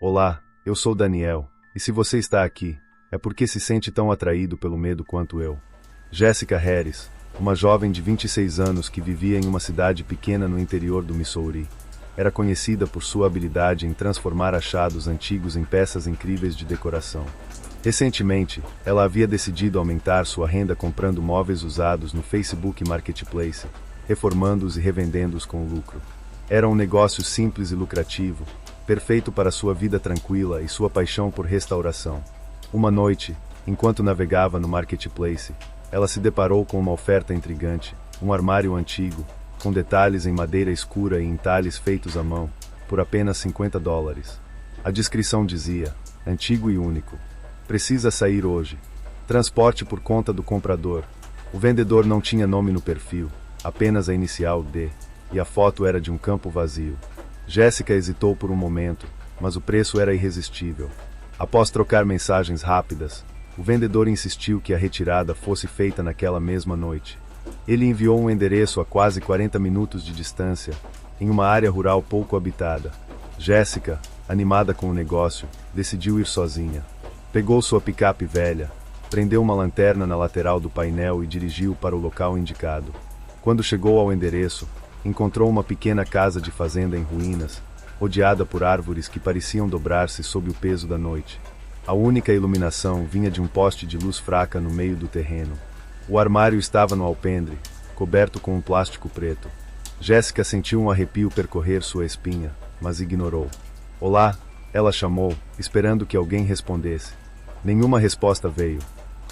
Olá, eu sou Daniel, e se você está aqui, é porque se sente tão atraído pelo medo quanto eu. Jessica Harris, uma jovem de 26 anos que vivia em uma cidade pequena no interior do Missouri, era conhecida por sua habilidade em transformar achados antigos em peças incríveis de decoração. Recentemente, ela havia decidido aumentar sua renda comprando móveis usados no Facebook Marketplace, reformando-os e revendendo-os com lucro. Era um negócio simples e lucrativo, perfeito para sua vida tranquila e sua paixão por restauração. Uma noite, enquanto navegava no Marketplace, ela se deparou com uma oferta intrigante, um armário antigo, com detalhes em madeira escura e entalhes feitos à mão, por apenas $50. A descrição dizia: antigo e único. Precisa sair hoje. Transporte por conta do comprador. O vendedor não tinha nome no perfil, apenas a inicial D, e a foto era de um campo vazio. Jessica hesitou por um momento, mas o preço era irresistível. Após trocar mensagens rápidas, o vendedor insistiu que a retirada fosse feita naquela mesma noite. Ele enviou um endereço a quase 40 minutos de distância, em uma área rural pouco habitada. Jessica, animada com o negócio, decidiu ir sozinha. Pegou sua picape velha, prendeu uma lanterna na lateral do painel e dirigiu para o local indicado. Quando chegou ao endereço, encontrou uma pequena casa de fazenda em ruínas, rodeada por árvores que pareciam dobrar-se sob o peso da noite. A única iluminação vinha de um poste de luz fraca no meio do terreno. O armário estava no alpendre, coberto com um plástico preto. Jessica sentiu um arrepio percorrer sua espinha, mas ignorou. "Olá", ela chamou, esperando que alguém respondesse. Nenhuma resposta veio.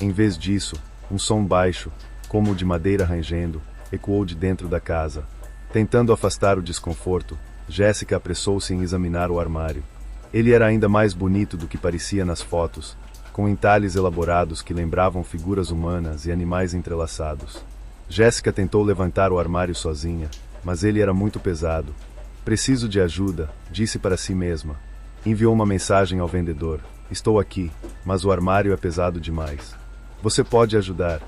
Em vez disso, um som baixo, como o de madeira rangendo, ecoou de dentro da casa. Tentando afastar o desconforto, Jessica apressou-se em examinar o armário. Ele era ainda mais bonito do que parecia nas fotos, com entalhes elaborados que lembravam figuras humanas e animais entrelaçados. Jessica tentou levantar o armário sozinha, mas ele era muito pesado. "Preciso de ajuda", disse para si mesma. Enviou uma mensagem ao vendedor: "Estou aqui, mas o armário é pesado demais. Você pode ajudar?"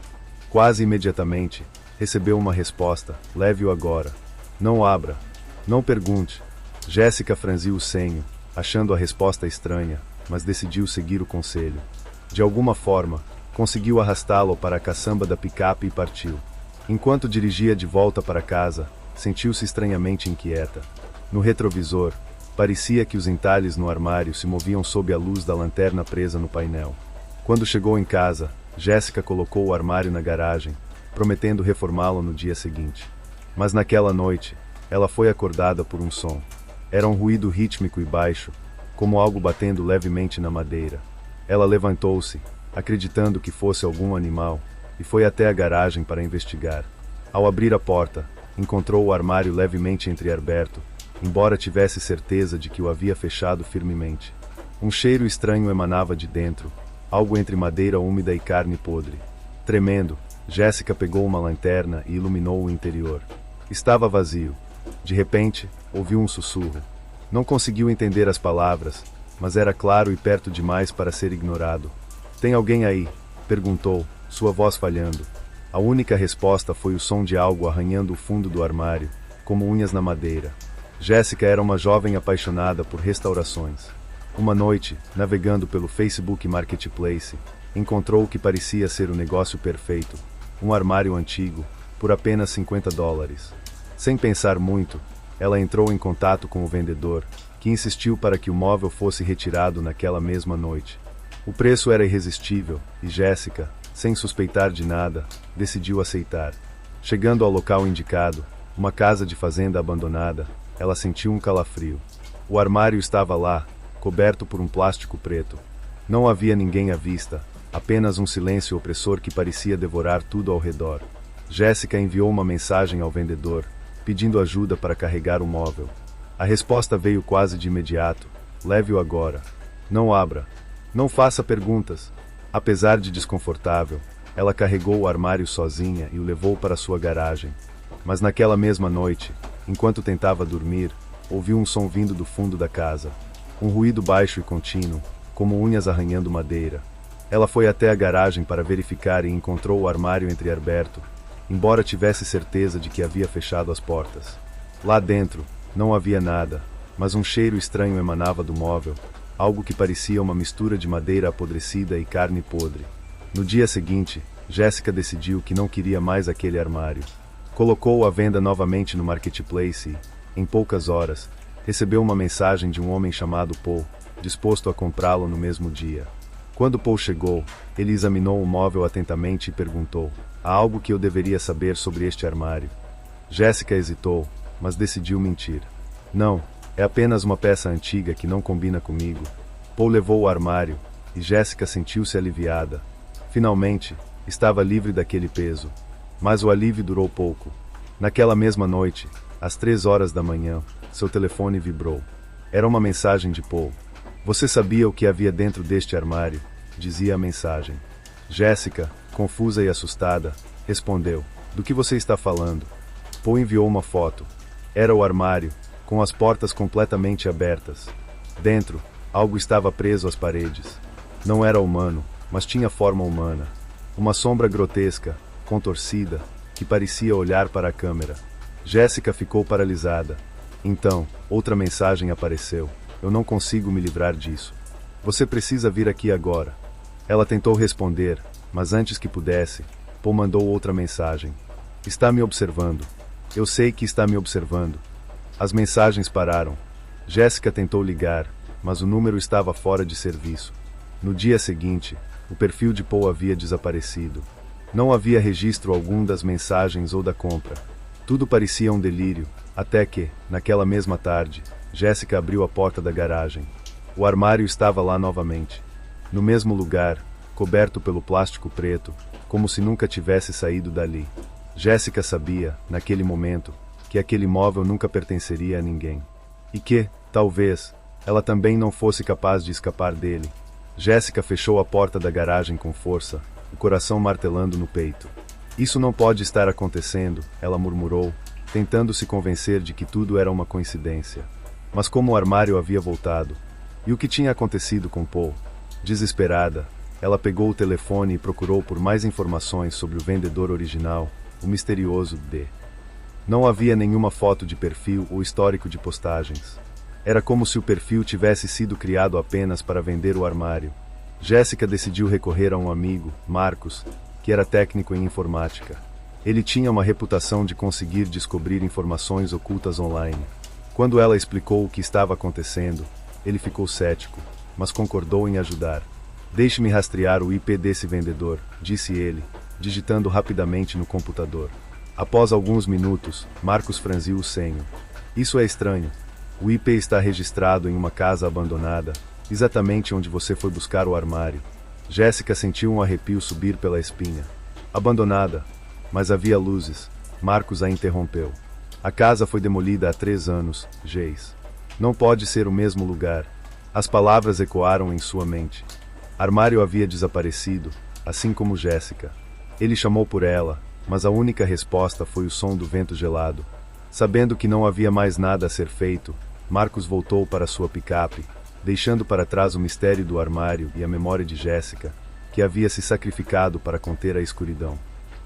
Quase imediatamente, recebeu uma resposta: "Leve-o agora. Não abra. Não pergunte." Jessica franziu o senho, achando a resposta estranha, mas decidiu seguir o conselho. De alguma forma, conseguiu arrastá-lo para a caçamba da picape e partiu. Enquanto dirigia de volta para casa, sentiu-se estranhamente inquieta. No retrovisor, parecia que os entalhes no armário se moviam sob a luz da lanterna presa no painel. Quando chegou em casa, Jessica colocou o armário na garagem, prometendo reformá-lo no dia seguinte. Mas naquela noite, ela foi acordada por um som. Era um ruído rítmico e baixo, como algo batendo levemente na madeira. Ela levantou-se, acreditando que fosse algum animal, e foi até a garagem para investigar. Ao abrir a porta, encontrou o armário levemente entreaberto, embora tivesse certeza de que o havia fechado firmemente. Um cheiro estranho emanava de dentro, algo entre madeira úmida e carne podre. Tremendo, Jessica pegou uma lanterna e iluminou o interior. Estava vazio. De repente, ouviu um sussurro. Não conseguiu entender as palavras, mas era claro e perto demais para ser ignorado. "Tem alguém aí?", perguntou, sua voz falhando. A única resposta foi o som de algo arranhando o fundo do armário, como unhas na madeira. Jessica era uma jovem apaixonada por restaurações. Uma noite, navegando pelo Facebook Marketplace, encontrou o que parecia ser o negócio perfeito, um armário antigo, por apenas $50. Sem pensar muito, ela entrou em contato com o vendedor, que insistiu para que o móvel fosse retirado naquela mesma noite. O preço era irresistível, e Jessica, sem suspeitar de nada, decidiu aceitar. Chegando ao local indicado, uma casa de fazenda abandonada, ela sentiu um calafrio. O armário estava lá, coberto por um plástico preto. Não havia ninguém à vista, apenas um silêncio opressor que parecia devorar tudo ao redor. Jessica enviou uma mensagem ao vendedor, pedindo ajuda para carregar o móvel. A resposta veio quase de imediato: "Leve-o agora. Não abra. Não faça perguntas." Apesar de desconfortável, ela carregou o armário sozinha e o levou para sua garagem. Mas naquela mesma noite, enquanto tentava dormir, ouviu um som vindo do fundo da casa. Um ruído baixo e contínuo, como unhas arranhando madeira. Ela foi até a garagem para verificar e encontrou o armário entreaberto, embora tivesse certeza de que havia fechado as portas. Lá dentro, não havia nada, mas um cheiro estranho emanava do móvel, algo que parecia uma mistura de madeira apodrecida e carne podre. No dia seguinte, Jéssica decidiu que não queria mais aquele armário. Colocou-o à venda novamente no Marketplace e, em poucas horas, recebeu uma mensagem de um homem chamado Paul, disposto a comprá-lo no mesmo dia. Quando Paul chegou, ele examinou o móvel atentamente e perguntou: há algo que eu deveria saber sobre este armário? Jéssica hesitou, mas decidiu mentir. Não, é apenas uma peça antiga que não combina comigo. Paul levou o armário, e Jéssica sentiu-se aliviada. Finalmente, estava livre daquele peso. Mas o alívio durou pouco. Naquela mesma noite, às 3 horas da manhã, seu telefone vibrou. Era uma mensagem de Paul. Você sabia o que havia dentro deste armário? Dizia a mensagem. Jéssica, confusa e assustada, respondeu: do que você está falando? Paul enviou uma foto. Era o armário, com as portas completamente abertas. Dentro, algo estava preso às paredes. Não era humano, mas tinha forma humana. Uma sombra grotesca, contorcida, que parecia olhar para a câmera. Jéssica ficou paralisada. Então, outra mensagem apareceu. Eu não consigo me livrar disso. Você precisa vir aqui agora. Ela tentou responder, mas antes que pudesse, Paul mandou outra mensagem. Está me observando. Eu sei que está me observando. As mensagens pararam. Jéssica tentou ligar, mas o número estava fora de serviço. No dia seguinte, o perfil de Paul havia desaparecido. Não havia registro algum das mensagens ou da compra. Tudo parecia um delírio, até que, naquela mesma tarde, Jéssica abriu a porta da garagem. O armário estava lá novamente. No mesmo lugar, coberto pelo plástico preto, como se nunca tivesse saído dali. Jéssica sabia, naquele momento, que aquele móvel nunca pertenceria a ninguém. E que, talvez, ela também não fosse capaz de escapar dele. Jéssica fechou a porta da garagem com força, o coração martelando no peito. Isso não pode estar acontecendo, ela murmurou, tentando se convencer de que tudo era uma coincidência. Mas como o armário havia voltado? E o que tinha acontecido com Paul? Desesperada, ela pegou o telefone e procurou por mais informações sobre o vendedor original, o misterioso D. Não havia nenhuma foto de perfil ou histórico de postagens. Era como se o perfil tivesse sido criado apenas para vender o armário. Jéssica decidiu recorrer a um amigo, Marcos, que era técnico em informática. Ele tinha uma reputação de conseguir descobrir informações ocultas online. Quando ela explicou o que estava acontecendo, ele ficou cético, mas concordou em ajudar. Deixe-me rastrear o IP desse vendedor, disse ele, digitando rapidamente no computador. Após alguns minutos, Marcos franziu o senho. Isso é estranho. O IP está registrado em uma casa abandonada, exatamente onde você foi buscar o armário. Jéssica sentiu um arrepio subir pela espinha. Abandonada, mas havia luzes. Marcos a interrompeu. A casa foi demolida há 3 anos, Geis. Não pode ser o mesmo lugar. As palavras ecoaram em sua mente. Armário havia desaparecido, assim como Jéssica. Ele chamou por ela, mas a única resposta foi o som do vento gelado. Sabendo que não havia mais nada a ser feito, Marcos voltou para sua picape, deixando para trás o mistério do armário e a memória de Jéssica, que havia se sacrificado para conter a escuridão.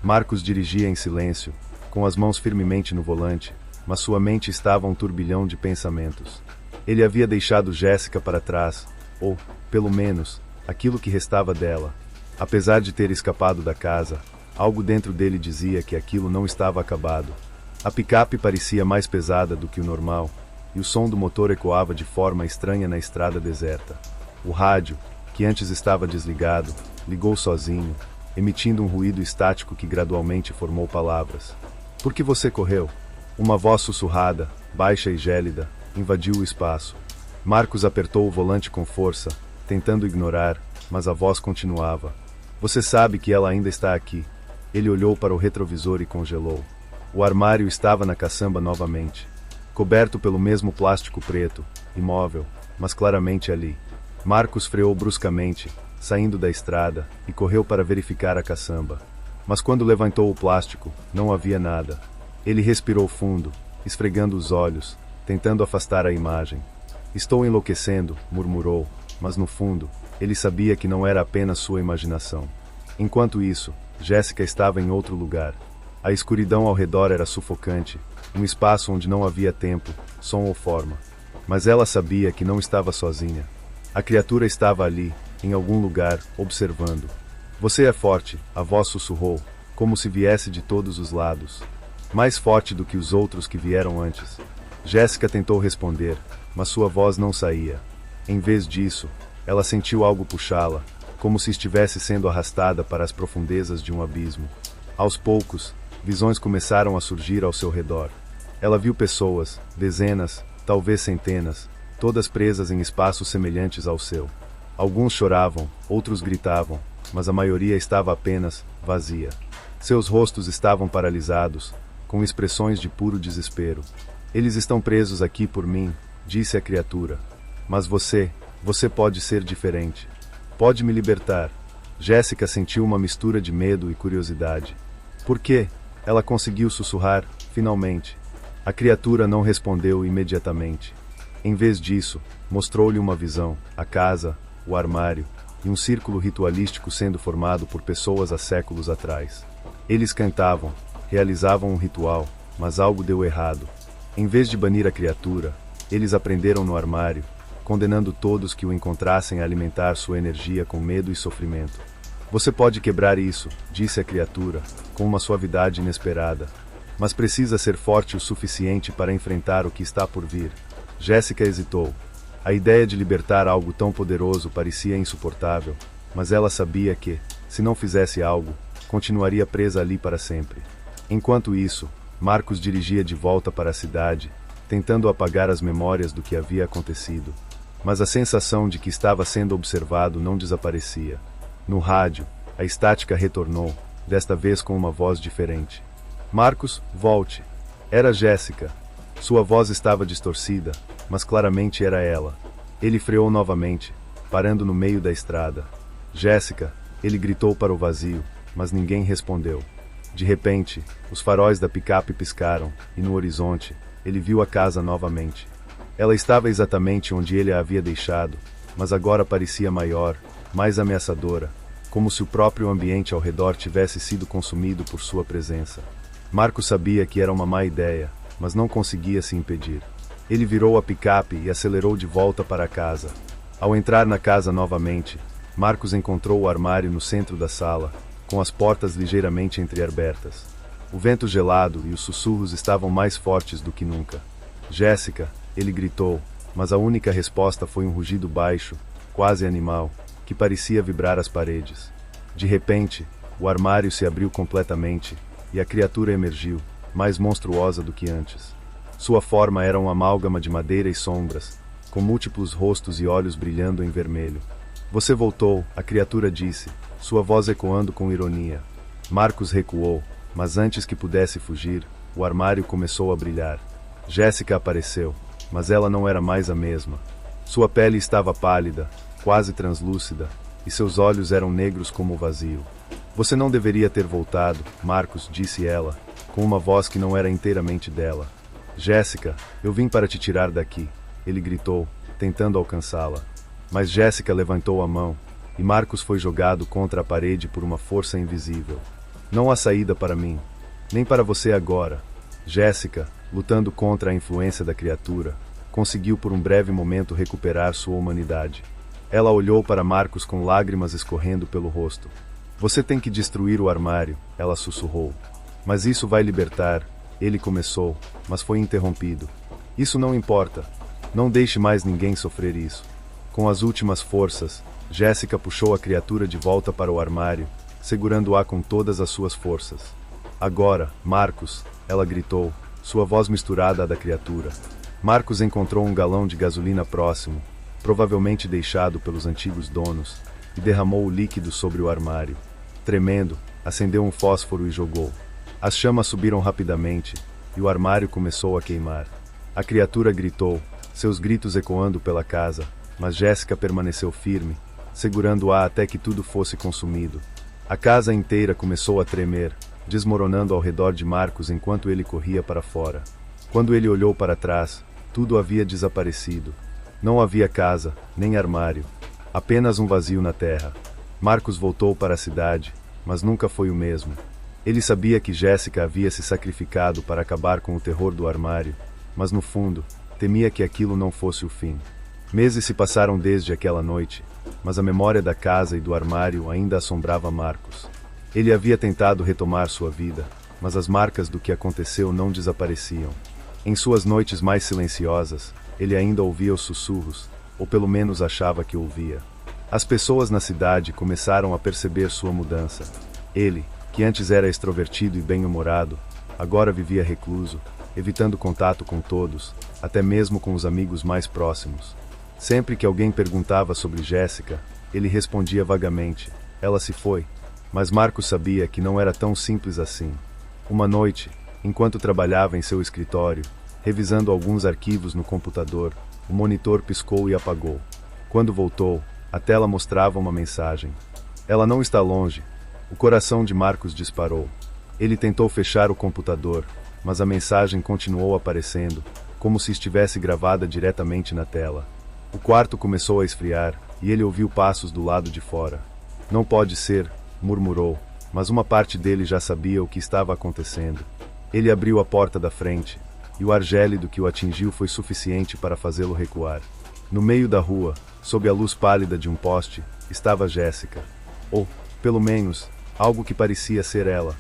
Marcos dirigia em silêncio, com as mãos firmemente no volante, mas sua mente estava um turbilhão de pensamentos. Ele havia deixado Jéssica para trás, ou, pelo menos, aquilo que restava dela. Apesar de ter escapado da casa, algo dentro dele dizia que aquilo não estava acabado. A picape parecia mais pesada do que o normal, e o som do motor ecoava de forma estranha na estrada deserta. O rádio, que antes estava desligado, ligou sozinho, emitindo um ruído estático que gradualmente formou palavras. Por que você correu? Uma voz sussurrada, baixa e gélida, invadiu o espaço. Marcos apertou o volante com força, tentando ignorar, mas a voz continuava. Você sabe que ela ainda está aqui. Ele olhou para o retrovisor e congelou. O armário estava na caçamba novamente. Coberto pelo mesmo plástico preto, imóvel, mas claramente ali. Marcos freou bruscamente, saindo da estrada, e correu para verificar a caçamba. Mas quando levantou o plástico, não havia nada. Ele respirou fundo, esfregando os olhos, tentando afastar a imagem. Estou enlouquecendo, murmurou, mas no fundo, ele sabia que não era apenas sua imaginação. Enquanto isso, Jéssica estava em outro lugar. A escuridão ao redor era sufocante, um espaço onde não havia tempo, som ou forma. Mas ela sabia que não estava sozinha. A criatura estava ali, em algum lugar, observando. Você é forte, a voz sussurrou, como se viesse de todos os lados. Mais forte do que os outros que vieram antes. Jéssica tentou responder, mas sua voz não saía. Em vez disso, ela sentiu algo puxá-la, como se estivesse sendo arrastada para as profundezas de um abismo. Aos poucos, visões começaram a surgir ao seu redor. Ela viu pessoas, dezenas, talvez centenas, todas presas em espaços semelhantes ao seu. Alguns choravam, outros gritavam, mas a maioria estava apenas vazia. Seus rostos estavam paralisados, com expressões de puro desespero. Eles estão presos aqui por mim, disse a criatura. Mas você pode ser diferente. Pode me libertar. Jéssica sentiu uma mistura de medo e curiosidade. Por quê? Ela conseguiu sussurrar, finalmente. A criatura não respondeu imediatamente. Em vez disso, mostrou-lhe uma visão, a casa, o armário, e um círculo ritualístico sendo formado por pessoas há séculos atrás. Eles cantavam, realizavam um ritual, mas algo deu errado. Em vez de banir a criatura, eles aprenderam no armário, condenando todos que o encontrassem a alimentar sua energia com medo e sofrimento. Você pode quebrar isso, disse a criatura, com uma suavidade inesperada. Mas precisa ser forte o suficiente para enfrentar o que está por vir. Jéssica hesitou. A ideia de libertar algo tão poderoso parecia insuportável, mas ela sabia que, se não fizesse algo, continuaria presa ali para sempre. Enquanto isso, Marcos dirigia de volta para a cidade, tentando apagar as memórias do que havia acontecido. Mas a sensação de que estava sendo observado não desaparecia. No rádio, a estática retornou, desta vez com uma voz diferente. Marcos, volte. Era Jéssica. Sua voz estava distorcida, mas claramente era ela. Ele freou novamente, parando no meio da estrada. Jéssica, ele gritou para o vazio, mas ninguém respondeu. De repente, os faróis da picape piscaram, e no horizonte, ele viu a casa novamente. Ela estava exatamente onde ele a havia deixado, mas agora parecia maior, mais ameaçadora, como se o próprio ambiente ao redor tivesse sido consumido por sua presença. Marcos sabia que era uma má ideia, mas não conseguia se impedir. Ele virou a picape e acelerou de volta para a casa. Ao entrar na casa novamente, Marcos encontrou o armário no centro da sala, com as portas ligeiramente entreabertas. O vento gelado e os sussurros estavam mais fortes do que nunca. Jéssica, ele gritou, mas a única resposta foi um rugido baixo, quase animal, que parecia vibrar as paredes. De repente, o armário se abriu completamente, e a criatura emergiu, mais monstruosa do que antes. Sua forma era um amálgama de madeira e sombras, com múltiplos rostos e olhos brilhando em vermelho. Você voltou, a criatura disse, sua voz ecoando com ironia. Marcos recuou, mas antes que pudesse fugir, o armário começou a brilhar. Jéssica apareceu, mas ela não era mais a mesma. Sua pele estava pálida, quase translúcida, e seus olhos eram negros como o vazio. Você não deveria ter voltado, Marcos, disse ela, com uma voz que não era inteiramente dela. Jéssica, eu vim para te tirar daqui, ele gritou, tentando alcançá-la. Mas Jéssica levantou a mão, e Marcos foi jogado contra a parede por uma força invisível. Não há saída para mim, nem para você agora. Jéssica, lutando contra a influência da criatura, conseguiu por um breve momento recuperar sua humanidade. Ela olhou para Marcos com lágrimas escorrendo pelo rosto. Você tem que destruir o armário, ela sussurrou. Mas isso vai libertar, ele começou, mas foi interrompido. Isso não importa. Não deixe mais ninguém sofrer isso. Com as últimas forças, Jéssica puxou a criatura de volta para o armário, segurando-a com todas as suas forças. Agora, Marcos, ela gritou, sua voz misturada à da criatura. Marcos encontrou um galão de gasolina próximo, provavelmente deixado pelos antigos donos, e derramou o líquido sobre o armário. Tremendo, acendeu um fósforo e jogou. As chamas subiram rapidamente, e o armário começou a queimar. A criatura gritou, seus gritos ecoando pela casa, mas Jéssica permaneceu firme, segurando-a até que tudo fosse consumido. A casa inteira começou a tremer, desmoronando ao redor de Marcos enquanto ele corria para fora. Quando ele olhou para trás, tudo havia desaparecido. Não havia casa, nem armário. Apenas um vazio na terra. Marcos voltou para a cidade, mas nunca foi o mesmo. Ele sabia que Jéssica havia se sacrificado para acabar com o terror do armário, mas no fundo, temia que aquilo não fosse o fim. Meses se passaram desde aquela noite, mas a memória da casa e do armário ainda assombrava Marcos. Ele havia tentado retomar sua vida, mas as marcas do que aconteceu não desapareciam. Em suas noites mais silenciosas, ele ainda ouvia os sussurros, ou pelo menos achava que ouvia. As pessoas na cidade começaram a perceber sua mudança. Ele, que antes era extrovertido e bem-humorado, agora vivia recluso, evitando contato com todos, até mesmo com os amigos mais próximos. Sempre que alguém perguntava sobre Jéssica, ele respondia vagamente: ela se foi. Mas Marcos sabia que não era tão simples assim. Uma noite, enquanto trabalhava em seu escritório, revisando alguns arquivos no computador, o monitor piscou e apagou. Quando voltou, a tela mostrava uma mensagem. Ela não está longe. O coração de Marcos disparou. Ele tentou fechar o computador, mas a mensagem continuou aparecendo, como se estivesse gravada diretamente na tela. O quarto começou a esfriar, e ele ouviu passos do lado de fora. Não pode ser, murmurou, mas uma parte dele já sabia o que estava acontecendo. Ele abriu a porta da frente, e o ar gélido que o atingiu foi suficiente para fazê-lo recuar. No meio da rua, sob a luz pálida de um poste, estava Jéssica. Ou, pelo menos, algo que parecia ser ela.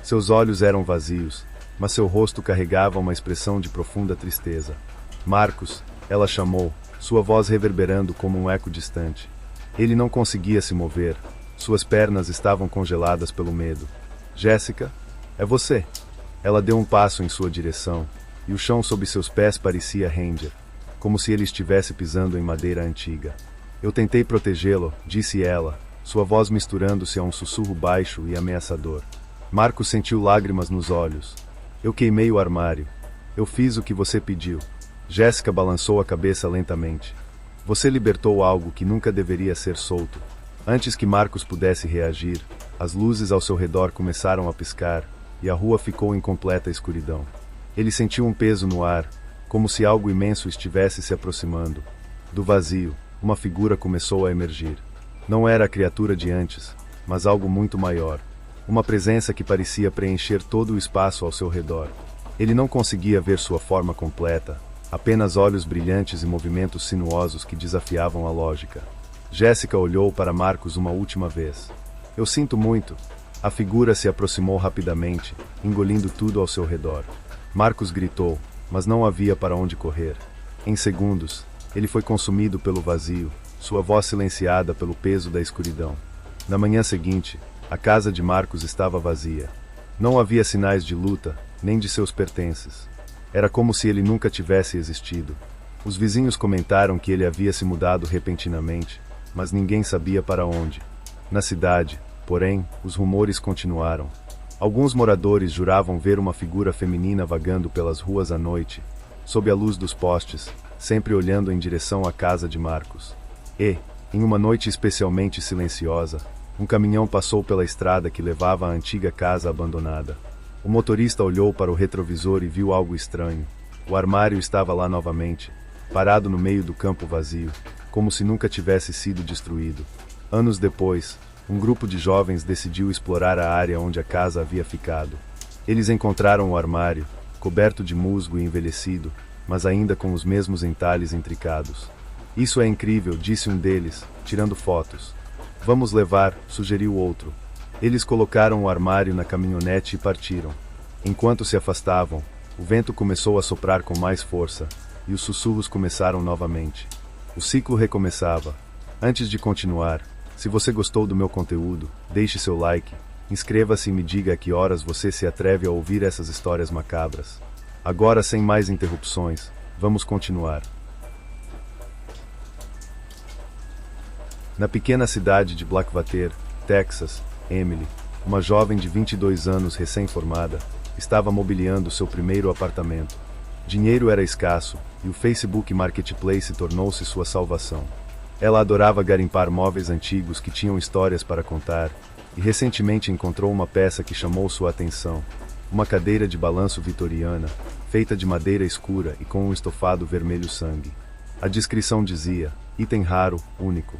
Seus olhos eram vazios, mas seu rosto carregava uma expressão de profunda tristeza. Marcos, ela chamou, sua voz reverberando como um eco distante. Ele não conseguia se mover. Suas pernas estavam congeladas pelo medo. Jéssica, é você. Ela deu um passo em sua direção, e o chão sob seus pés parecia render, como se ele estivesse pisando em madeira antiga. Eu tentei protegê-lo, disse ela, sua voz misturando-se a um sussurro baixo e ameaçador. Marcos sentiu lágrimas nos olhos. Eu queimei o armário. Eu fiz o que você pediu. Jéssica balançou a cabeça lentamente. Você libertou algo que nunca deveria ser solto. Antes que Marcos pudesse reagir, as luzes ao seu redor começaram a piscar, e a rua ficou em completa escuridão. Ele sentiu um peso no ar, como se algo imenso estivesse se aproximando. Do vazio, uma figura começou a emergir. Não era a criatura de antes, mas algo muito maior. Uma presença que parecia preencher todo o espaço ao seu redor. Ele não conseguia ver sua forma completa, apenas olhos brilhantes e movimentos sinuosos que desafiavam a lógica. Jéssica olhou para Marcos uma última vez. Eu sinto muito. A figura se aproximou rapidamente, engolindo tudo ao seu redor. Marcos gritou, mas não havia para onde correr. Em segundos, ele foi consumido pelo vazio, sua voz silenciada pelo peso da escuridão. Na manhã seguinte, a casa de Marcos estava vazia. Não havia sinais de luta, nem de seus pertences. Era como se ele nunca tivesse existido. Os vizinhos comentaram que ele havia se mudado repentinamente, mas ninguém sabia para onde. Na cidade, porém, os rumores continuaram. Alguns moradores juravam ver uma figura feminina vagando pelas ruas à noite, sob a luz dos postes, sempre olhando em direção à casa de Marcos. E, em uma noite especialmente silenciosa, um caminhão passou pela estrada que levava à antiga casa abandonada. O motorista olhou para o retrovisor e viu algo estranho. O armário estava lá novamente, parado no meio do campo vazio, como se nunca tivesse sido destruído. Anos depois, um grupo de jovens decidiu explorar a área onde a casa havia ficado. Eles encontraram o armário, coberto de musgo e envelhecido, mas ainda com os mesmos entalhes intricados. Isso é incrível, disse um deles, tirando fotos. Vamos levar, sugeriu outro. Eles colocaram o armário na caminhonete e partiram. Enquanto se afastavam, o vento começou a soprar com mais força, e os sussurros começaram novamente. O ciclo recomeçava. Antes de continuar, se você gostou do meu conteúdo, deixe seu like, inscreva-se e me diga a que horas você se atreve a ouvir essas histórias macabras. Agora, sem mais interrupções, vamos continuar. Na pequena cidade de Blackwater, Texas, Emily, uma jovem de 22 anos recém-formada, estava mobiliando seu primeiro apartamento. Dinheiro era escasso, e o Facebook Marketplace tornou-se sua salvação. Ela adorava garimpar móveis antigos que tinham histórias para contar, e recentemente encontrou uma peça que chamou sua atenção. Uma cadeira de balanço vitoriana, feita de madeira escura e com um estofado vermelho sangue. A descrição dizia: item raro, único.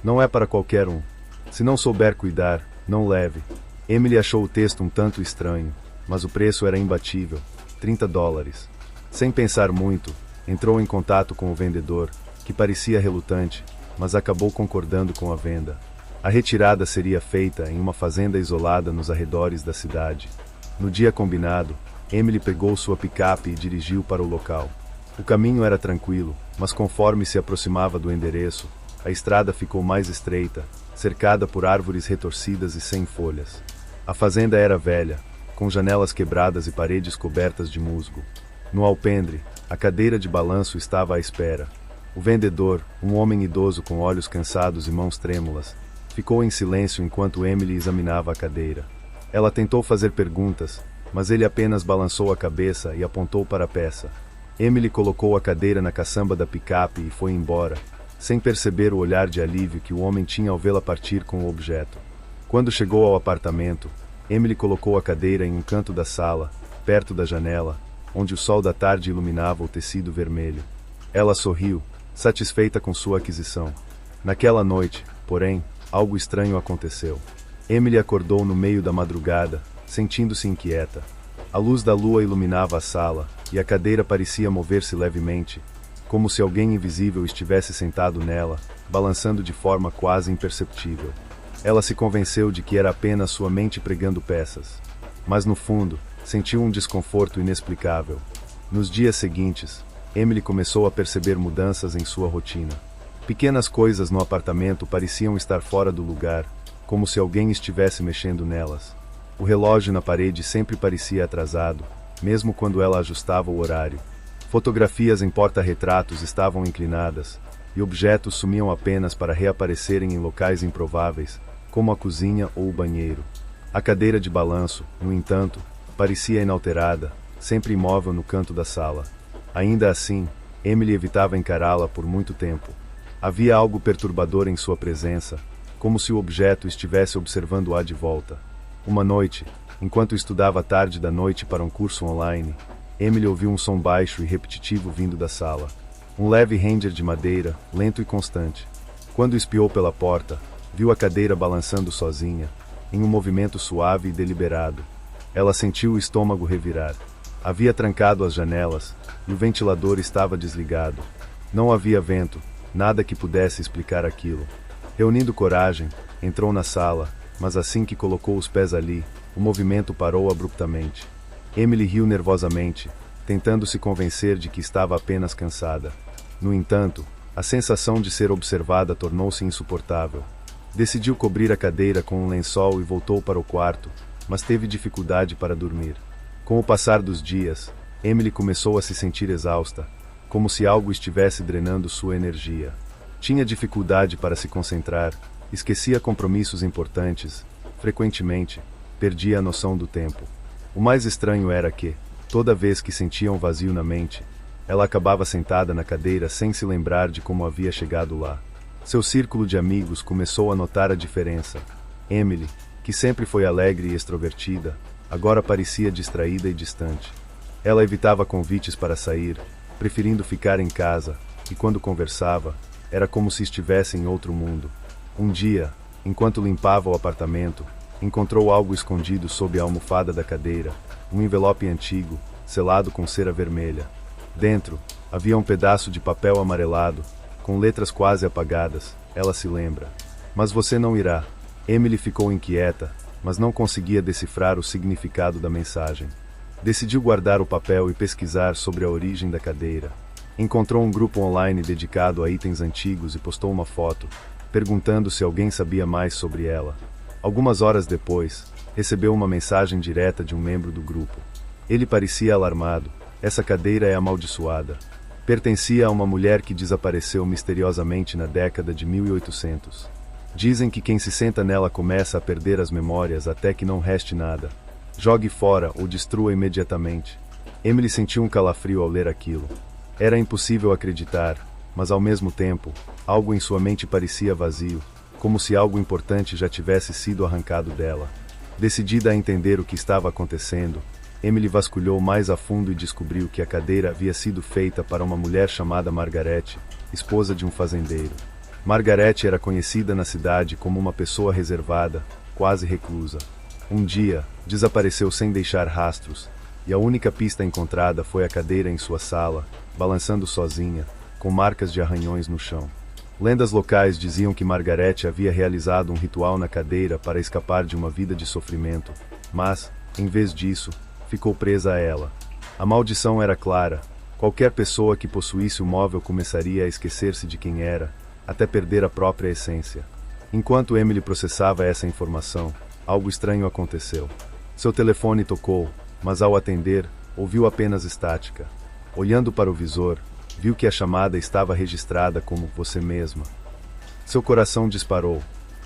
Não é para qualquer um. Se não souber cuidar, não leve. Emily achou o texto um tanto estranho, mas o preço era imbatível, $30. Sem pensar muito, entrou em contato com o vendedor, que parecia relutante, mas acabou concordando com a venda. A retirada seria feita em uma fazenda isolada nos arredores da cidade. No dia combinado, Emily pegou sua picape e dirigiu para o local. O caminho era tranquilo, mas conforme se aproximava do endereço, a estrada ficou mais estreita, cercada por árvores retorcidas e sem folhas. A fazenda era velha, com janelas quebradas e paredes cobertas de musgo. No alpendre, a cadeira de balanço estava à espera. O vendedor, um homem idoso com olhos cansados e mãos trêmulas, ficou em silêncio enquanto Emily examinava a cadeira. Ela tentou fazer perguntas, mas ele apenas balançou a cabeça e apontou para a peça. Emily colocou a cadeira na caçamba da picape e foi embora, sem perceber o olhar de alívio que o homem tinha ao vê-la partir com o objeto. Quando chegou ao apartamento, Emily colocou a cadeira em um canto da sala, perto da janela, onde o sol da tarde iluminava o tecido vermelho. Ela sorriu, satisfeita com sua aquisição. Naquela noite, porém, algo estranho aconteceu. Emily acordou no meio da madrugada, sentindo-se inquieta. A luz da lua iluminava a sala, e a cadeira parecia mover-se levemente, como se alguém invisível estivesse sentado nela, balançando de forma quase imperceptível. Ela se convenceu de que era apenas sua mente pregando peças. Mas no fundo, sentiu um desconforto inexplicável. Nos dias seguintes, Emily começou a perceber mudanças em sua rotina. Pequenas coisas no apartamento pareciam estar fora do lugar, como se alguém estivesse mexendo nelas. O relógio na parede sempre parecia atrasado, mesmo quando ela ajustava o horário. Fotografias em porta-retratos estavam inclinadas, e objetos sumiam apenas para reaparecerem em locais improváveis, como a cozinha ou o banheiro. A cadeira de balanço, no entanto, parecia inalterada, sempre imóvel no canto da sala. Ainda assim, Emily evitava encará-la por muito tempo. Havia algo perturbador em sua presença, como se o objeto estivesse observando-a de volta. Uma noite, enquanto estudava tarde da noite para um curso online, Emily ouviu um som baixo e repetitivo vindo da sala. Um leve ranger de madeira, lento e constante. Quando espiou pela porta, viu a cadeira balançando sozinha, em um movimento suave e deliberado. Ela sentiu o estômago revirar. Havia trancado as janelas, e o ventilador estava desligado. Não havia vento, nada que pudesse explicar aquilo. Reunindo coragem, entrou na sala, mas assim que colocou os pés ali, o movimento parou abruptamente. Emily riu nervosamente, tentando se convencer de que estava apenas cansada. No entanto, a sensação de ser observada tornou-se insuportável. Decidiu cobrir a cadeira com um lençol e voltou para o quarto, mas teve dificuldade para dormir. Com o passar dos dias, Emily começou a se sentir exausta, como se algo estivesse drenando sua energia. Tinha dificuldade para se concentrar, esquecia compromissos importantes, frequentemente, perdia a noção do tempo. O mais estranho era que, toda vez que sentia um vazio na mente, ela acabava sentada na cadeira sem se lembrar de como havia chegado lá. Seu círculo de amigos começou a notar a diferença. Emily, que sempre foi alegre e extrovertida, agora parecia distraída e distante. Ela evitava convites para sair, preferindo ficar em casa, e quando conversava, era como se estivesse em outro mundo. Um dia, enquanto limpava o apartamento, encontrou algo escondido sob a almofada da cadeira, um envelope antigo, selado com cera vermelha. Dentro, havia um pedaço de papel amarelado, com letras quase apagadas. Ela se lembra. Mas você não irá. Emily ficou inquieta, mas não conseguia decifrar o significado da mensagem. Decidiu guardar o papel e pesquisar sobre a origem da cadeira. Encontrou um grupo online dedicado a itens antigos e postou uma foto, perguntando se alguém sabia mais sobre ela. Algumas horas depois, recebeu uma mensagem direta de um membro do grupo. Ele parecia alarmado. Essa cadeira é amaldiçoada. Pertencia a uma mulher que desapareceu misteriosamente na década de 1800. Dizem que quem se senta nela começa a perder as memórias até que não reste nada. Jogue fora ou destrua imediatamente. Emily sentiu um calafrio ao ler aquilo. Era impossível acreditar, mas ao mesmo tempo, algo em sua mente parecia vazio, como se algo importante já tivesse sido arrancado dela. Decidida a entender o que estava acontecendo, Emily vasculhou mais a fundo e descobriu que a cadeira havia sido feita para uma mulher chamada Margaret, esposa de um fazendeiro. Margaret era conhecida na cidade como uma pessoa reservada, quase reclusa. Um dia, desapareceu sem deixar rastros, e a única pista encontrada foi a cadeira em sua sala, balançando sozinha, com marcas de arranhões no chão. Lendas locais diziam que Margaret havia realizado um ritual na cadeira para escapar de uma vida de sofrimento, mas, em vez disso, ficou presa a ela. A maldição era clara: qualquer pessoa que possuísse o móvel começaria a esquecer-se de quem era, até perder a própria essência. Enquanto Emily processava essa informação, algo estranho aconteceu. Seu telefone tocou, mas ao atender, ouviu apenas estática. Olhando para o visor, viu que a chamada estava registrada como você mesma. Seu coração disparou.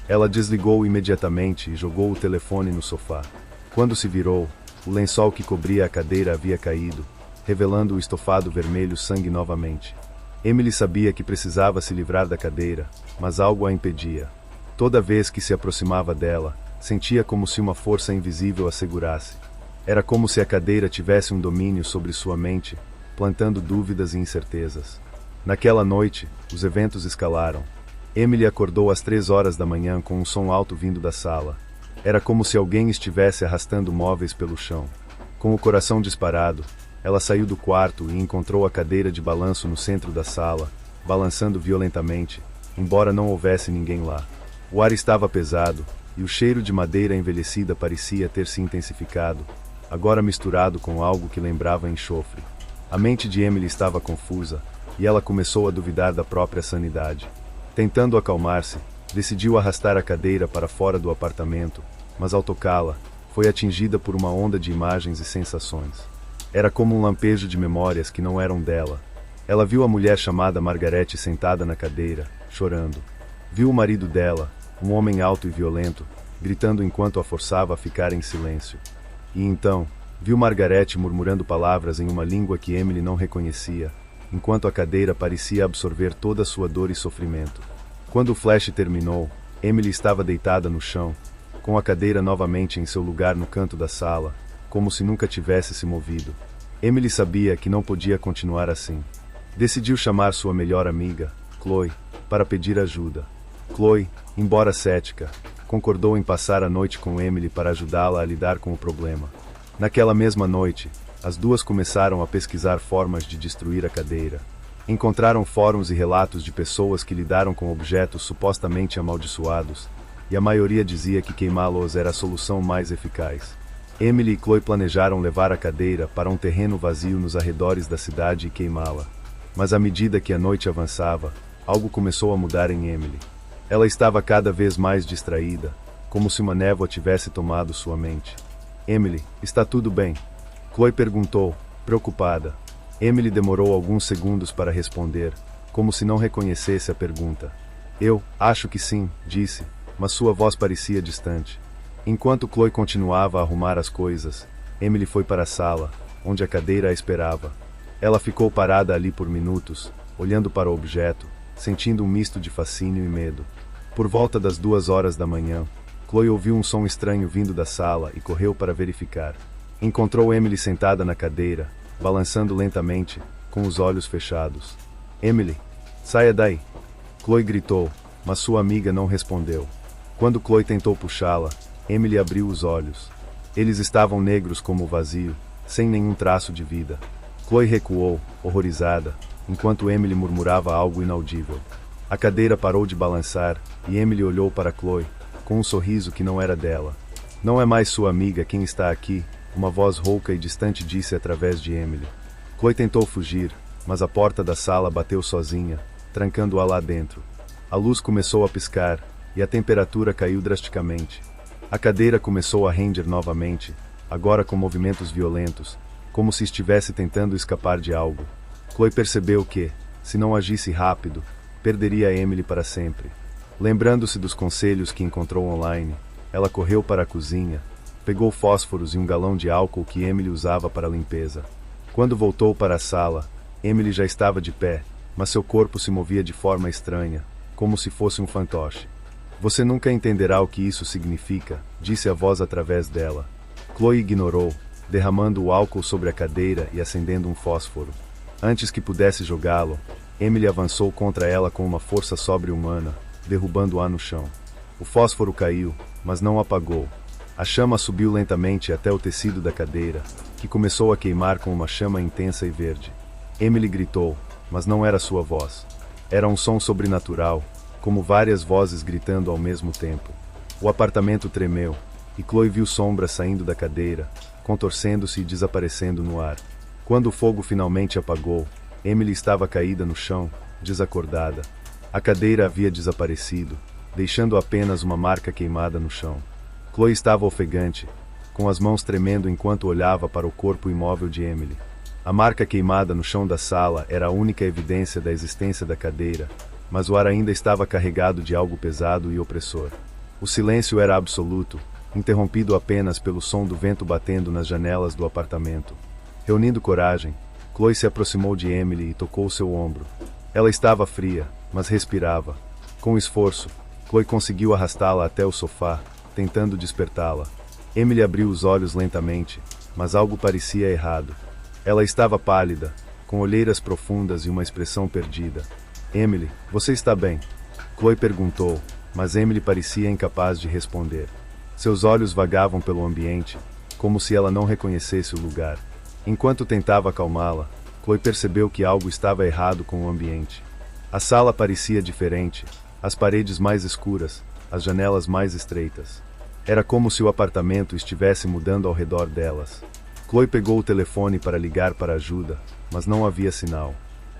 Ela desligou imediatamente e jogou o telefone no sofá. Quando se virou, o lençol que cobria a cadeira havia caído, revelando o estofado vermelho sangue novamente. Emily sabia que precisava se livrar da cadeira, mas algo a impedia. Toda vez que se aproximava dela, sentia como se uma força invisível a segurasse. Era como se a cadeira tivesse um domínio sobre sua mente, plantando dúvidas e incertezas. Naquela noite, os eventos escalaram. Emily acordou às 3 horas da manhã com um som alto vindo da sala. Era como se alguém estivesse arrastando móveis pelo chão. Com o coração disparado, ela saiu do quarto e encontrou a cadeira de balanço no centro da sala, balançando violentamente, embora não houvesse ninguém lá. O ar estava pesado, e o cheiro de madeira envelhecida parecia ter se intensificado, agora misturado com algo que lembrava enxofre. A mente de Emily estava confusa, e ela começou a duvidar da própria sanidade. Tentando acalmar-se, decidiu arrastar a cadeira para fora do apartamento, mas ao tocá-la, foi atingida por uma onda de imagens e sensações. Era como um lampejo de memórias que não eram dela. Ela viu a mulher chamada Margaret sentada na cadeira, chorando. Viu o marido dela, um homem alto e violento, gritando enquanto a forçava a ficar em silêncio. E então, viu Margaret murmurando palavras em uma língua que Emily não reconhecia, enquanto a cadeira parecia absorver toda a sua dor e sofrimento. Quando o flash terminou, Emily estava deitada no chão, com a cadeira novamente em seu lugar no canto da sala, como se nunca tivesse se movido. Emily sabia que não podia continuar assim. Decidiu chamar sua melhor amiga, Chloe, para pedir ajuda. Chloe, embora cética, concordou em passar a noite com Emily para ajudá-la a lidar com o problema. Naquela mesma noite, as duas começaram a pesquisar formas de destruir a cadeira. Encontraram fóruns e relatos de pessoas que lidaram com objetos supostamente amaldiçoados, e a maioria dizia que queimá-los era a solução mais eficaz. Emily e Chloe planejaram levar a cadeira para um terreno vazio nos arredores da cidade e queimá-la. Mas à medida que a noite avançava, algo começou a mudar em Emily. Ela estava cada vez mais distraída, como se uma névoa tivesse tomado sua mente. Emily, está tudo bem? Chloe perguntou, preocupada. Emily demorou alguns segundos para responder, como se não reconhecesse a pergunta. Eu acho que sim, disse, mas sua voz parecia distante. Enquanto Chloe continuava a arrumar as coisas, Emily foi para a sala, onde a cadeira a esperava. Ela ficou parada ali por minutos, olhando para o objeto, sentindo um misto de fascínio e medo. Por volta das 2 horas da manhã, Chloe ouviu um som estranho vindo da sala e correu para verificar. Encontrou Emily sentada na cadeira, balançando lentamente, com os olhos fechados. Emily, saia daí! Chloe gritou, mas sua amiga não respondeu. Quando Chloe tentou puxá-la, Emily abriu os olhos. Eles estavam negros como o vazio, sem nenhum traço de vida. Chloe recuou, horrorizada, enquanto Emily murmurava algo inaudível. A cadeira parou de balançar, e Emily olhou para Chloe, com um sorriso que não era dela. Não é mais sua amiga quem está aqui, uma voz rouca e distante disse através de Emily. Chloe tentou fugir, mas a porta da sala bateu sozinha, trancando-a lá dentro. A luz começou a piscar, e a temperatura caiu drasticamente. A cadeira começou a render novamente, agora com movimentos violentos, como se estivesse tentando escapar de algo. Chloe percebeu que, se não agisse rápido, perderia Emily para sempre. Lembrando-se dos conselhos que encontrou online, ela correu para a cozinha, pegou fósforos e um galão de álcool que Emily usava para a limpeza. Quando voltou para a sala, Emily já estava de pé, mas seu corpo se movia de forma estranha, como se fosse um fantoche. Você nunca entenderá o que isso significa, disse a voz através dela. Chloe ignorou, derramando o álcool sobre a cadeira e acendendo um fósforo. Antes que pudesse jogá-lo, Emily avançou contra ela com uma força sobre-humana, derrubando-a no chão. O fósforo caiu, mas não apagou. A chama subiu lentamente até o tecido da cadeira, que começou a queimar com uma chama intensa e verde. Emily gritou, mas não era sua voz. Era um som sobrenatural, como várias vozes gritando ao mesmo tempo. O apartamento tremeu, e Chloe viu sombras saindo da cadeira, contorcendo-se e desaparecendo no ar. Quando o fogo finalmente apagou, Emily estava caída no chão, desacordada. A cadeira havia desaparecido, deixando apenas uma marca queimada no chão. Chloe estava ofegante, com as mãos tremendo enquanto olhava para o corpo imóvel de Emily. A marca queimada no chão da sala era a única evidência da existência da cadeira, mas o ar ainda estava carregado de algo pesado e opressor. O silêncio era absoluto, interrompido apenas pelo som do vento batendo nas janelas do apartamento. Reunindo coragem, Chloe se aproximou de Emily e tocou seu ombro. Ela estava fria, mas respirava. Com esforço, Chloe conseguiu arrastá-la até o sofá, tentando despertá-la. Emily abriu os olhos lentamente, mas algo parecia errado. Ela estava pálida, com olheiras profundas e uma expressão perdida. Emily, você está bem? Chloe perguntou, mas Emily parecia incapaz de responder. Seus olhos vagavam pelo ambiente, como se ela não reconhecesse o lugar. Enquanto tentava acalmá-la, Chloe percebeu que algo estava errado com o ambiente. A sala parecia diferente, as paredes mais escuras, as janelas mais estreitas. Era como se o apartamento estivesse mudando ao redor delas. Chloe pegou o telefone para ligar para ajuda, mas não havia sinal.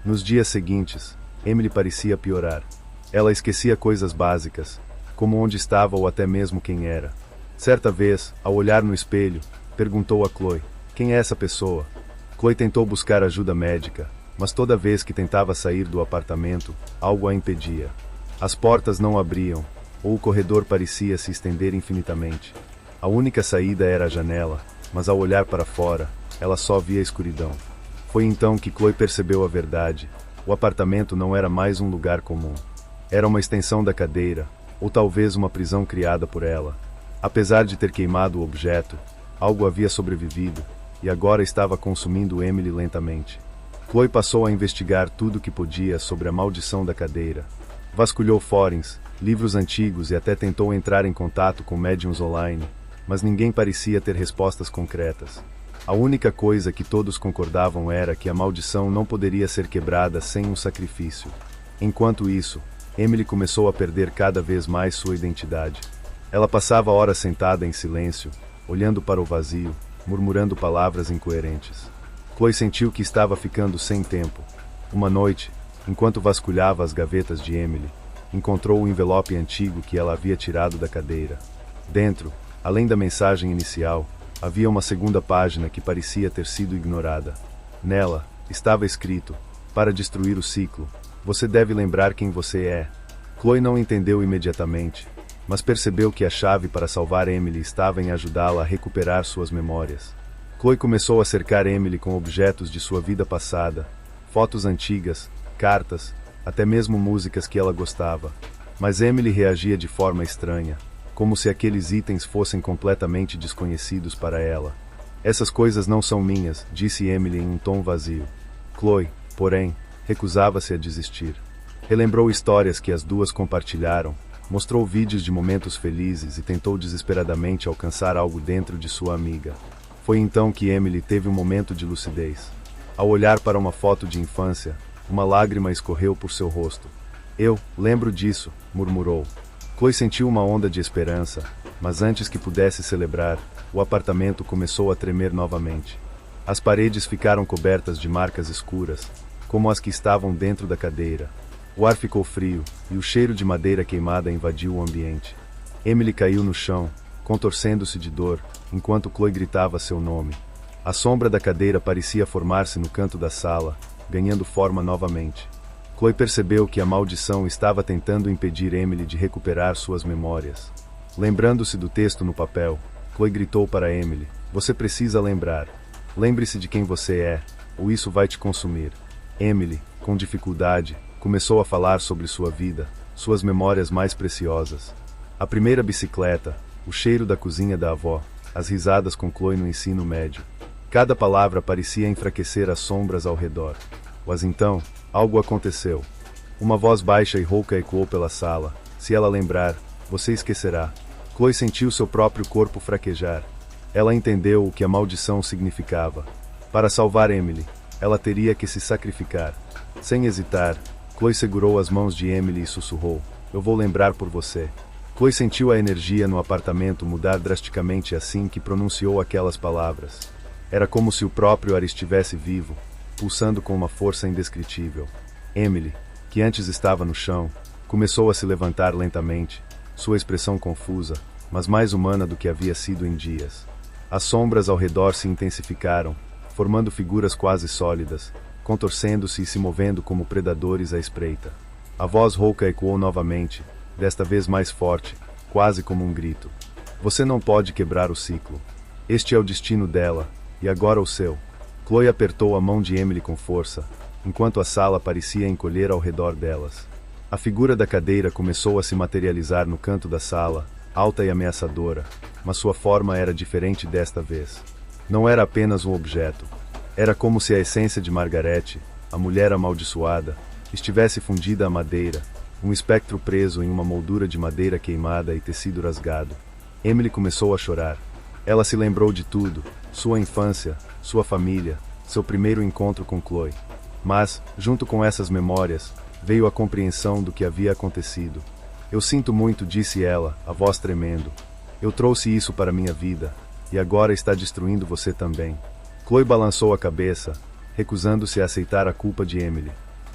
Nos dias seguintes, Emily parecia piorar. Ela esquecia coisas básicas, como onde estava ou até mesmo quem era. Certa vez, ao olhar no espelho, perguntou a Chloe, quem é essa pessoa? Chloe tentou buscar ajuda médica, mas toda vez que tentava sair do apartamento, algo a impedia. As portas não abriam, ou o corredor parecia se estender infinitamente. A única saída era a janela, mas ao olhar para fora, ela só via escuridão. Foi então que Chloe percebeu a verdade. O apartamento não era mais um lugar comum. Era uma extensão da cadeira, ou talvez uma prisão criada por ela. Apesar de ter queimado o objeto, algo havia sobrevivido, e agora estava consumindo Emily lentamente. Chloe passou a investigar tudo o que podia sobre a maldição da cadeira. Vasculhou fóruns, livros antigos e até tentou entrar em contato com médiums online, mas ninguém parecia ter respostas concretas. A única coisa que todos concordavam era que a maldição não poderia ser quebrada sem um sacrifício. Enquanto isso, Emily começou a perder cada vez mais sua identidade. Ela passava horas sentada em silêncio, olhando para o vazio, murmurando palavras incoerentes. Chloe sentiu que estava ficando sem tempo. Uma noite, enquanto vasculhava as gavetas de Emily, encontrou o envelope antigo que ela havia tirado da cadeira. Dentro, além da mensagem inicial, havia uma segunda página que parecia ter sido ignorada. Nela, estava escrito, para destruir o ciclo, você deve lembrar quem você é. Chloe não entendeu imediatamente, mas percebeu que a chave para salvar Emily estava em ajudá-la a recuperar suas memórias. Chloe começou a cercar Emily com objetos de sua vida passada, fotos antigas, cartas, até mesmo músicas que ela gostava. Mas Emily reagia de forma estranha, como se aqueles itens fossem completamente desconhecidos para ela. Essas coisas não são minhas, disse Emily em um tom vazio. Chloe, porém, recusava-se a desistir. Relembrou histórias que as duas compartilharam, mostrou vídeos de momentos felizes e tentou desesperadamente alcançar algo dentro de sua amiga. Foi então que Emily teve um momento de lucidez. Ao olhar para uma foto de infância, uma lágrima escorreu por seu rosto. Eu lembro disso, murmurou. Chloe sentiu uma onda de esperança, mas antes que pudesse celebrar, o apartamento começou a tremer novamente. As paredes ficaram cobertas de marcas escuras, como as que estavam dentro da cadeira. O ar ficou frio, e o cheiro de madeira queimada invadiu o ambiente. Emily caiu no chão, contorcendo-se de dor, enquanto Chloe gritava seu nome. A sombra da cadeira parecia formar-se no canto da sala, ganhando forma novamente. Chloe percebeu que a maldição estava tentando impedir Emily de recuperar suas memórias. Lembrando-se do texto no papel, Chloe gritou para Emily, você precisa lembrar. Lembre-se de quem você é, ou isso vai te consumir. Emily, com dificuldade, começou a falar sobre sua vida, suas memórias mais preciosas. A primeira bicicleta, o cheiro da cozinha da avó, as risadas com Chloe no ensino médio. Cada palavra parecia enfraquecer as sombras ao redor. Mas então, algo aconteceu. Uma voz baixa e rouca ecoou pela sala. Se ela lembrar, você esquecerá. Chloe sentiu seu próprio corpo fraquejar. Ela entendeu o que a maldição significava. Para salvar Emily, Ela teria que se sacrificar. Sem hesitar, Chloe segurou as mãos de Emily e sussurrou: "Eu vou lembrar por você." Chloe sentiu a energia no apartamento mudar drasticamente assim que pronunciou aquelas palavras. Era como se o próprio ar estivesse vivo, pulsando com uma força indescritível. Emily, que antes estava no chão, começou a se levantar lentamente, sua expressão confusa, mas mais humana do que havia sido em dias. As sombras ao redor se intensificaram, formando figuras quase sólidas, contorcendo-se e se movendo como predadores à espreita. A voz rouca ecoou novamente, desta vez mais forte, quase como um grito. "Você não pode quebrar o ciclo. Este é o destino dela, e agora o seu." Chloe apertou a mão de Emily com força, enquanto a sala parecia encolher ao redor delas. A figura da cadeira começou a se materializar no canto da sala, alta e ameaçadora, mas sua forma era diferente desta vez. Não era apenas um objeto. Era como se a essência de Margaret, a mulher amaldiçoada, estivesse fundida à madeira, um espectro preso em uma moldura de madeira queimada e tecido rasgado. Emily começou a chorar. Ela se lembrou de tudo, sua infância, sua família, seu primeiro encontro com Chloe. Mas, junto com essas memórias, veio a compreensão do que havia acontecido. "Eu sinto muito", disse ela, a voz tremendo. "Eu trouxe isso para minha vida, e agora está destruindo você também." Chloe balançou a cabeça, recusando-se a aceitar a culpa de Emily.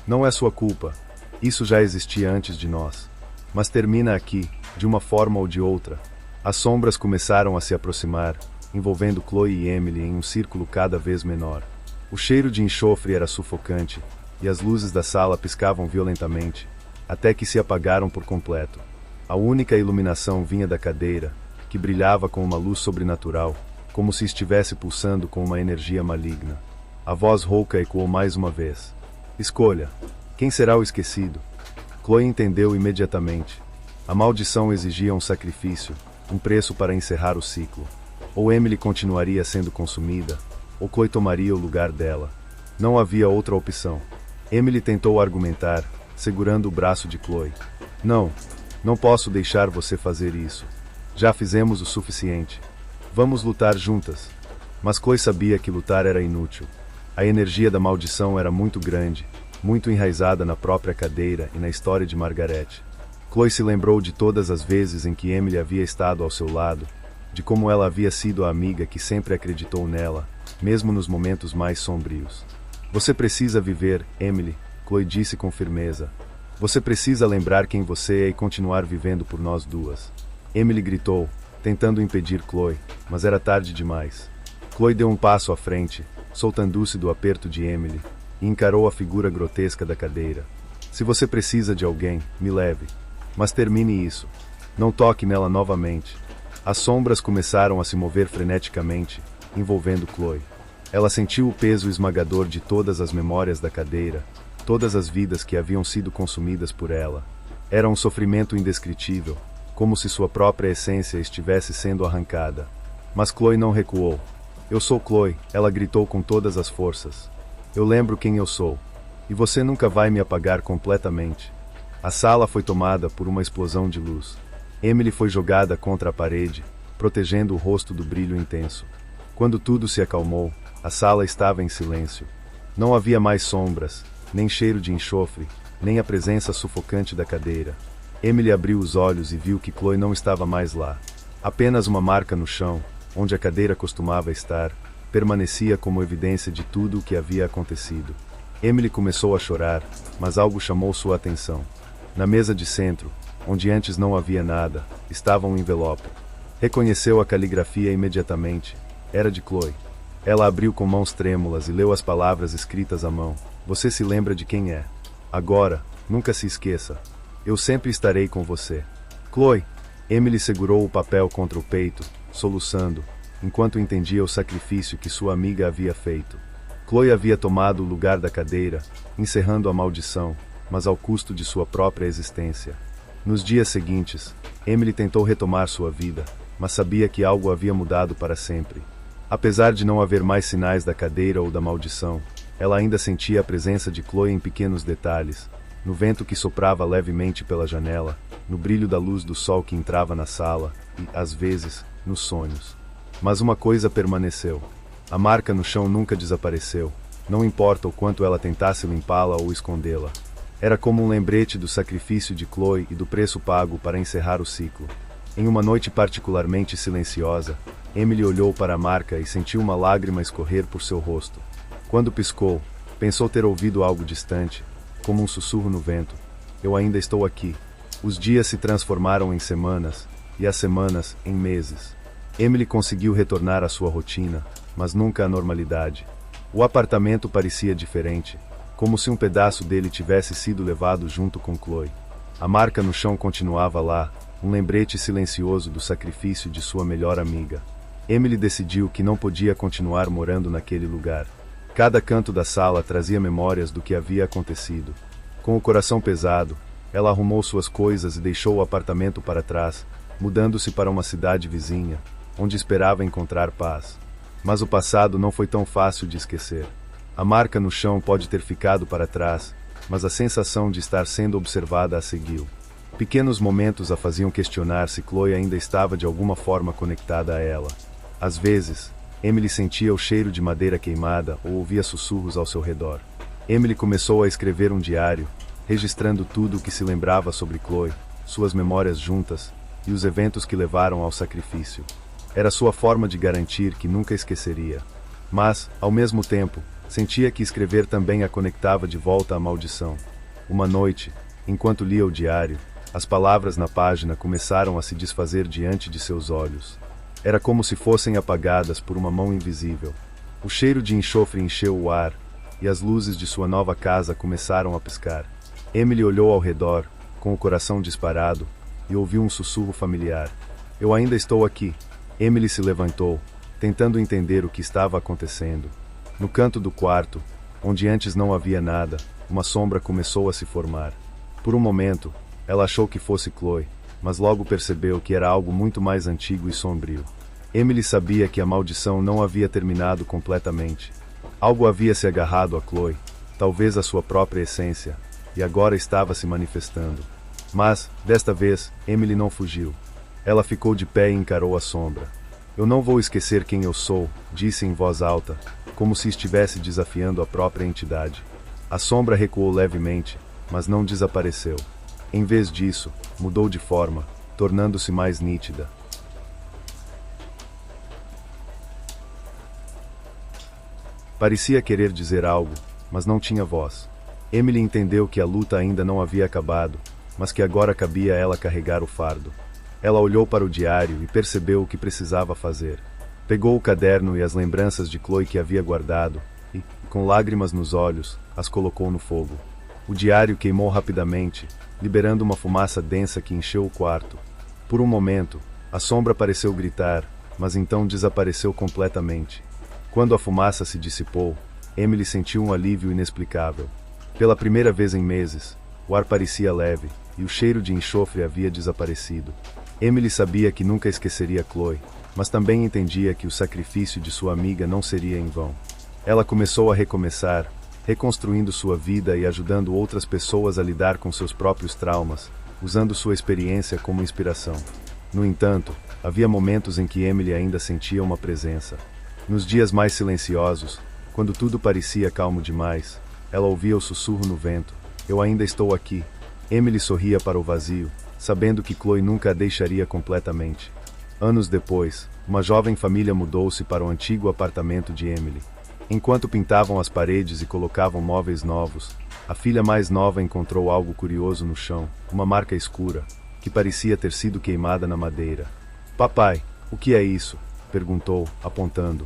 "Não é sua culpa. Isso já existia antes de nós. Mas termina aqui, de uma forma ou de outra." As sombras começaram a se aproximar, envolvendo Chloe e Emily em um círculo cada vez menor. O cheiro de enxofre era sufocante, e as luzes da sala piscavam violentamente, até que se apagaram por completo. A única iluminação vinha da cadeira, que brilhava com uma luz sobrenatural, como se estivesse pulsando com uma energia maligna. A voz rouca ecoou mais uma vez. "Escolha. Quem será o esquecido?" Chloe entendeu imediatamente. A maldição exigia um sacrifício, um preço para encerrar o ciclo. Ou Emily continuaria sendo consumida, ou Chloe tomaria o lugar dela. Não havia outra opção. Emily tentou argumentar, segurando o braço de Chloe. Não posso deixar você fazer isso. Já fizemos o suficiente. Vamos lutar juntas." Mas Chloe sabia que lutar era inútil. A energia da maldição era muito grande, muito enraizada na própria cadeira e na história de Margaret. Chloe se lembrou de todas as vezes em que Emily havia estado ao seu lado, de como ela havia sido a amiga que sempre acreditou nela, mesmo nos momentos mais sombrios. "Você precisa viver, Emily", Chloe disse com firmeza. "Você precisa lembrar quem você é e continuar vivendo por nós duas." Emily gritou, tentando impedir Chloe, mas era tarde demais. Chloe deu um passo à frente, soltando-se do aperto de Emily, e encarou a figura grotesca da cadeira. "Se você precisa de alguém, me leve. Mas termine isso. Não toque nela novamente." As sombras começaram a se mover freneticamente, envolvendo Chloe. Ela sentiu o peso esmagador de todas as memórias da cadeira, todas as vidas que haviam sido consumidas por ela. Era um sofrimento indescritível, como se sua própria essência estivesse sendo arrancada. Mas Chloe não recuou. "Eu sou Chloe", ela gritou com todas as forças. "Eu lembro quem eu sou. E você nunca vai me apagar completamente." A sala foi tomada por uma explosão de luz. Emily foi jogada contra a parede, protegendo o rosto do brilho intenso. Quando tudo se acalmou, a sala estava em silêncio. Não havia mais sombras, nem cheiro de enxofre, nem a presença sufocante da cadeira. Emily abriu os olhos e viu que Chloe não estava mais lá. Apenas uma marca no chão, onde a cadeira costumava estar, permanecia como evidência de tudo o que havia acontecido. Emily começou a chorar, mas algo chamou sua atenção. Na mesa de centro, onde antes não havia nada, estava um envelope. Reconheceu a caligrafia imediatamente. Era de Chloe. Ela abriu com mãos trêmulas e leu as palavras escritas à mão. "Você se lembra de quem é. Agora, nunca se esqueça. Eu sempre estarei com você. Chloe." Emily segurou o papel contra o peito, soluçando, enquanto entendia o sacrifício que sua amiga havia feito. Chloe havia tomado o lugar da cadeira, encerrando a maldição, mas ao custo de sua própria existência. Nos dias seguintes, Emily tentou retomar sua vida, mas sabia que algo havia mudado para sempre. Apesar de não haver mais sinais da cadeira ou da maldição, ela ainda sentia a presença de Chloe em pequenos detalhes, no vento que soprava levemente pela janela, no brilho da luz do sol que entrava na sala e, às vezes, nos sonhos. Mas uma coisa permaneceu. A marca no chão nunca desapareceu, não importa o quanto ela tentasse limpá-la ou escondê-la. Era como um lembrete do sacrifício de Chloe e do preço pago para encerrar o ciclo. Em uma noite particularmente silenciosa, Emily olhou para a marca e sentiu uma lágrima escorrer por seu rosto. Quando piscou, pensou ter ouvido algo distante, como um sussurro no vento. Eu ainda estou aqui. Os dias se transformaram em semanas, e as semanas em meses. Emily conseguiu retornar à sua rotina, mas nunca à normalidade. O apartamento parecia diferente, como se um pedaço dele tivesse sido levado junto com Chloe. A marca no chão continuava lá, um lembrete silencioso do sacrifício de sua melhor amiga. Emily decidiu que não podia continuar morando naquele lugar. Cada canto da sala trazia memórias do que havia acontecido. Com o coração pesado, ela arrumou suas coisas e deixou o apartamento para trás, mudando-se para uma cidade vizinha, onde esperava encontrar paz. Mas o passado não foi tão fácil de esquecer. A marca no chão pode ter ficado para trás, mas a sensação de estar sendo observada a seguiu. Pequenos momentos a faziam questionar se Chloe ainda estava de alguma forma conectada a ela. Às vezes, Emily sentia o cheiro de madeira queimada ou ouvia sussurros ao seu redor. Emily começou a escrever um diário, registrando tudo o que se lembrava sobre Chloe, suas memórias juntas e os eventos que levaram ao sacrifício. Era sua forma de garantir que nunca esqueceria. Mas, ao mesmo tempo, sentia que escrever também a conectava de volta à maldição. Uma noite, enquanto lia o diário, as palavras na página começaram a se desfazer diante de seus olhos. Era como se fossem apagadas por uma mão invisível. O cheiro de enxofre encheu o ar, e as luzes de sua nova casa começaram a piscar. Emily olhou ao redor, com o coração disparado, e ouviu um sussurro familiar. Eu ainda estou aqui. Emily se levantou, tentando entender o que estava acontecendo. No canto do quarto, onde antes não havia nada, uma sombra começou a se formar. Por um momento, ela achou que fosse Chloe, mas logo percebeu que era algo muito mais antigo e sombrio. Emily sabia que a maldição não havia terminado completamente. Algo havia se agarrado a Chloe, talvez a sua própria essência, e agora estava se manifestando. Mas, desta vez, Emily não fugiu. Ela ficou de pé e encarou a sombra. Eu não vou esquecer quem eu sou, disse em voz alta, como se estivesse desafiando a própria entidade. A sombra recuou levemente, mas não desapareceu. Em vez disso, mudou de forma, tornando-se mais nítida. Parecia querer dizer algo, mas não tinha voz. Emily entendeu que a luta ainda não havia acabado, mas que agora cabia a ela carregar o fardo. Ela olhou para o diário e percebeu o que precisava fazer. Pegou o caderno e as lembranças de Chloe que havia guardado e, com lágrimas nos olhos, as colocou no fogo. O diário queimou rapidamente, liberando uma fumaça densa que encheu o quarto. Por um momento, a sombra pareceu gritar, mas então desapareceu completamente. Quando a fumaça se dissipou, Emily sentiu um alívio inexplicável. Pela primeira vez em meses, o ar parecia leve, e o cheiro de enxofre havia desaparecido. Emily sabia que nunca esqueceria Chloe, mas também entendia que o sacrifício de sua amiga não seria em vão. Ela começou a recomeçar, reconstruindo sua vida e ajudando outras pessoas a lidar com seus próprios traumas, usando sua experiência como inspiração. No entanto, havia momentos em que Emily ainda sentia uma presença. Nos dias mais silenciosos, quando tudo parecia calmo demais, ela ouvia o sussurro no vento. Eu ainda estou aqui. Emily sorria para o vazio, sabendo que Chloe nunca a deixaria completamente. Anos depois, uma jovem família mudou-se para o antigo apartamento de Emily. Enquanto pintavam as paredes e colocavam móveis novos, a filha mais nova encontrou algo curioso no chão, uma marca escura, que parecia ter sido queimada na madeira. Papai, o que é isso? Perguntou, apontando.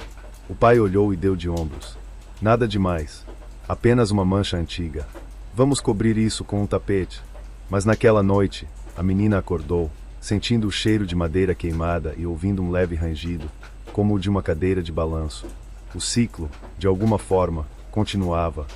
O pai olhou e deu de ombros. Nada demais. Apenas uma mancha antiga. Vamos cobrir isso com um tapete. Mas naquela noite, a menina acordou, sentindo o cheiro de madeira queimada e ouvindo um leve rangido, como o de uma cadeira de balanço. O ciclo, de alguma forma, continuava,